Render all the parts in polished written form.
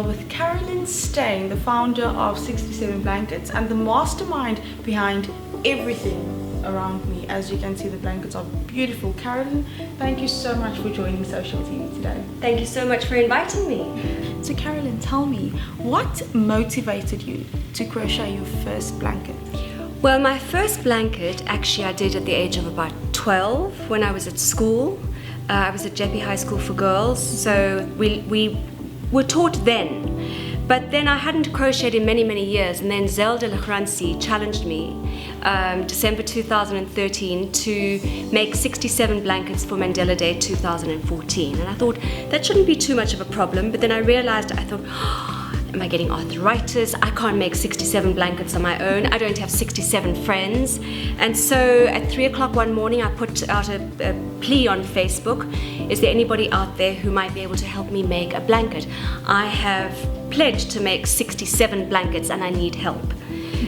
are with Carolyn Stain, the founder of 67 Blankets and the mastermind behind everything around me. As you can see, the blankets are beautiful. Carolyn, thank you so much for joining Social TV today. Thank you so much for inviting me. So Carolyn, tell me, what motivated you to crochet your first blanket? Well, my first blanket actually I did at the age of about 12 when I was at school. I was at JP High School for Girls, so we were taught then. But then I hadn't crocheted in many, many years, and then Zelda Lachransi challenged me December 2013 to make 67 blankets for Mandela Day 2014. And I thought that shouldn't be too much of a problem, but then I realized, I thought, am I getting arthritis? I can't make 67 blankets on my own. I don't have 67 friends. And so at 3 o'clock one morning, I put out a plea on Facebook. Is there anybody out there who might be able to help me make a blanket? I have pledged to make 67 blankets and I need help.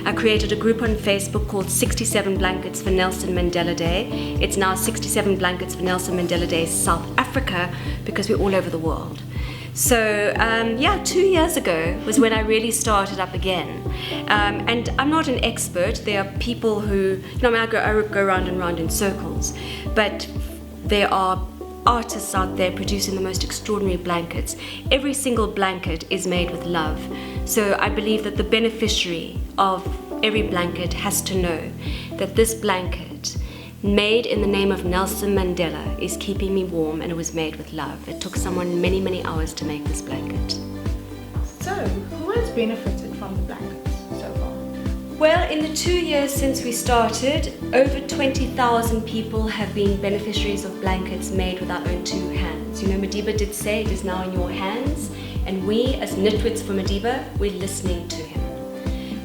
I created a group on Facebook called 67 Blankets for Nelson Mandela Day. It's now 67 Blankets for Nelson Mandela Day South Africa, because we're all over the world. So 2 years ago was when I really started up again. And I'm not an expert. There are people who, I go round and round in circles, but there are artists out there producing the most extraordinary blankets. Every single blanket is made with love. So I believe that the beneficiary of every blanket has to know that this blanket, made in the name of Nelson Mandela, is keeping me warm, and it was made with love. It took someone many, many hours to make this blanket. So, who has benefited from the blankets so far? Well, in the 2 years since we started, over 20,000 people have been beneficiaries of blankets made with our own two hands. You know, Madiba did say it is now in your hands, and we as Knitwits for Madiba, we're listening to him.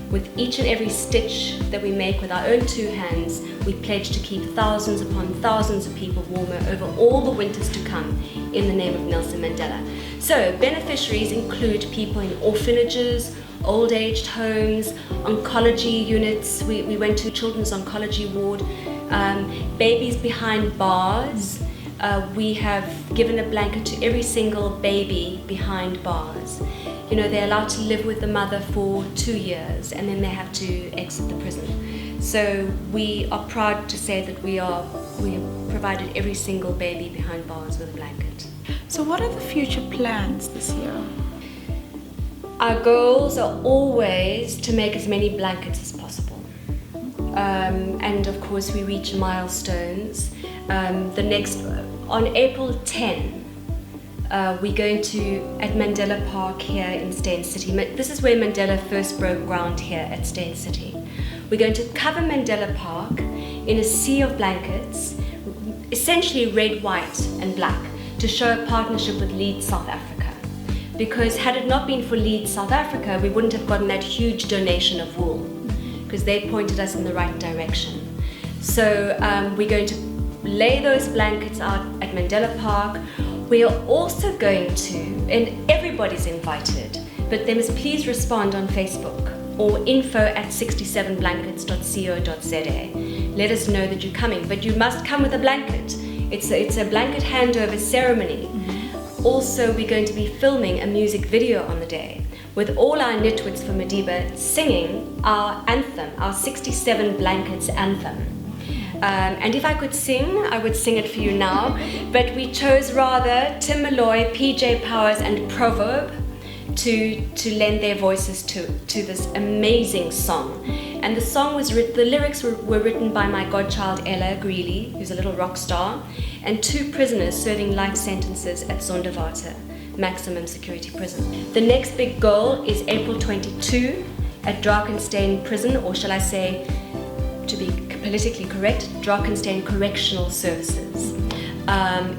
With each and every stitch that we make with our own two hands, we pledge to keep thousands upon thousands of people warmer over all the winters to come in the name of Nelson Mandela. So beneficiaries include people in orphanages, old aged homes, oncology units. We went to children's oncology ward, babies behind bars. We have given a blanket to every single baby behind bars. You know, they're allowed to live with the mother for 2 years and then they have to exit the prison. So we are proud to say that we have provided every single baby behind bars with a blanket. So what are the future plans this year? Our goals are always to make as many blankets as possible. And of course we reach milestones. On April 10, we're going to, at Mandela Park here in Stain City. This is where Mandela first broke ground here at Stain City. We're going to cover Mandela Park in a sea of blankets, essentially red, white and black, to show a partnership with Lead South Africa. Because had it not been for Lead South Africa, we wouldn't have gotten that huge donation of wool, because they pointed us in the right direction. So we're going to lay those blankets out at Mandela Park. We are also going to, and everybody's invited, but they must please respond on Facebook or info@67blankets.co.za. Let us know that you're coming, but you must come with a blanket. It's a blanket handover ceremony. Also, we're going to be filming a music video on the day with all our Knitwits for Madiba singing our anthem, our 67 Blankets anthem. And if I could sing, I would sing it for you now, but we chose rather Tim Malloy, PJ Powers and Proverb to lend their voices to this amazing song. And the song was the lyrics were written by my godchild Ella Greeley, who's a little rock star, and 2 prisoners serving life sentences at Zonderwater maximum security prison. The next big goal is April 22 at Drakensberg prison, or shall I say, to be politically correct, Drakensberg Correctional Services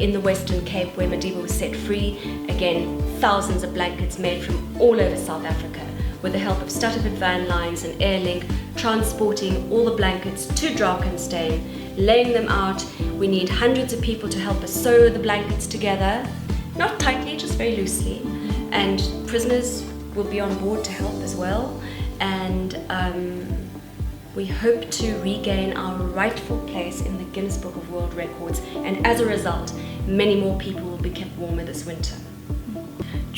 in the Western Cape, where Madiba was set free. Again, thousands of blankets made from all over South Africa with the help of Stutterford Van Lines and Airlink, transporting all the blankets to Drakensberg, laying them out. We need hundreds of people to help us sew the blankets together, not tightly, just very loosely, and prisoners will be on board to help as well. And we hope to regain our rightful place in the Guinness Book of World Records, and as a result, many more people will be kept warmer this winter.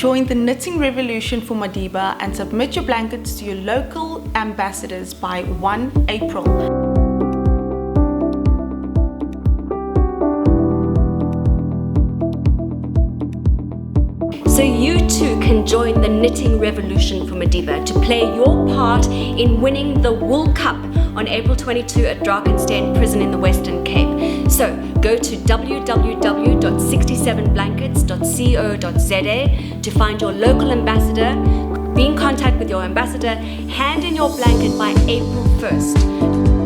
Join the knitting revolution for Madiba and submit your blankets to your local ambassadors by 1 April. So you too can join the knitting revolution for Madiba to play your part in winning the Wool Cup on April 22 at Drakenstein Prison in the Western Cape. So go to www.67blankets.co.za to find your local ambassador, be in contact with your ambassador, hand in your blanket by April 1st.